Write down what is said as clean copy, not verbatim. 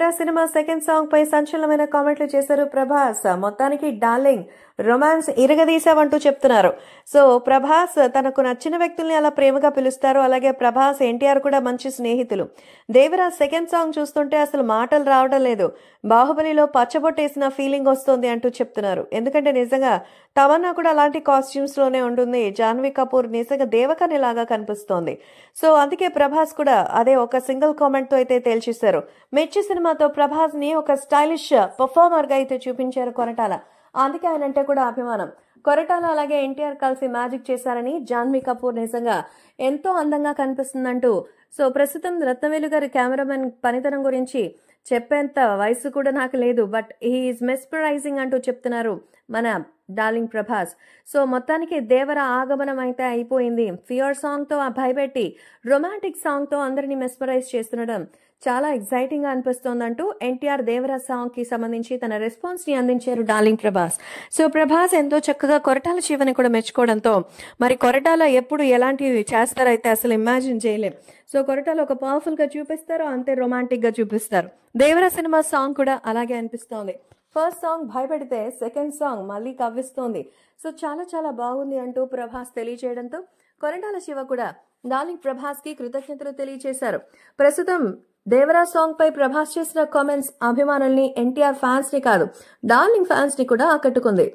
Devara cinema second song పై సంచలనమైన కామెంట్లు చేశారు ప్రభాస్. మొత్తానికి డార్లింగ్ రొమాన్స్ ఇరగదీశావంటూ చెప్తున్నారు. సో ప్రభాస్ తనకు నచ్చిన వ్యక్తుల్ని అలా ప్రేమగా పిలుస్తారు. అలాగే ప్రభాస్ ఎన్టీఆర్ కూడా మంచి స్నేహితులు. దేవరా సెకండ్ సాంగ్ చూస్తుంటే అసలు మాటలు రావడం లేదు. బాహుబలిలో పచ్చబొట్టేసిన ఫీలింగ్ వస్తుంది అంటూ చెప్తున్నారు. ఎందుకంటే నిజంగా తమన్నా కూడా అలాంటి కాస్ట్యూమ్స్ లోనే ఉంటుంది. జాన్వీ కపూర్ నిజంగా దేవకని లాగా కనిపిస్తోంది. సో అందుకే ప్రభాస్ కూడా అదే ఒక సింగిల్ కామెంట్ తో అయితే తేల్చేశారు. మిర్చి సినిమాతో ప్రభాస్ ని ఒక స్టైలిష్ పర్ఫార్మర్ గా అయితే చూపించారు కొరటాల. అందుకే ఆయన అంటే కూడా అభిమానం. కొరటాల అలాగే ఎన్టీఆర్ కలిసి మ్యాజిక్ చేశారని, జాన్వీ కపూర్ నిజంగా ఎంతో అందంగా కనిపిస్తుందంటూ. సో ప్రస్తుతం రత్నవేలు గారి కెమెరామెన్ పనితనం గురించి చెప్పేంత వయసు కూడా నాకు లేదు, బట్ హీఈస్ మెస్పరైజింగ్ అంటూ చెప్తున్నారు మన డార్లింగ్ ప్రభాస్. సో మొత్తానికి దేవర ఆగమనం అయితే అయిపోయింది. ఫియర్ సాంగ్ తో భయపెట్టి రొమాంటిక్ సాంగ్ తో అందరినీ మెస్పరైజ్ చేస్తుండడం చాలా ఎక్సైటింగ్ గా అనిపిస్తోందంటూ ఎన్టీఆర్ దేవర సాంగ్ కి సంబంధించి తన రెస్పాన్స్ ని అందించారు డార్లింగ్ ప్రభాస్. సో ప్రభాస్ ఎంతో చక్కగా కొరటాల శివని కూడా మెచ్చుకోవడంతో మరి కొరటాల ఎప్పుడు ఎలాంటివి చేస్తారైతే అసలు ఇమాజిన్ చేయలేం. సో కొరటాల ఒక పవర్ఫుల్ గా చూపిస్తారు, అంతే రొమాంటిక్ గా చూపిస్తారు. దేవర సినిమా సాంగ్ కూడా అలాగే అనిపిస్తోంది. ఫస్ట్ సాంగ్ భయపెడితే సెకండ్ సాంగ్ మళ్ళీ కవ్విస్తోంది. సో చాలా చాలా బాగుంది అంటూ ప్రభాస్ తెలియజేయడంతో కొరటాల శివ కూడా డార్లింగ్ ప్రభాస్ కి కృతజ్ఞతలు తెలియజేశారు. ప్రస్తుతం దేవరా సాంగ్ పై ప్రభాస్ చేసిన కామెంట్స్ అభిమానుల్ని, ఎన్టీఆర్ ఫ్యాన్స్ ని కాదు డార్లింగ్ ఫ్యాన్స్ ని కూడా ఆకట్టుకుంది.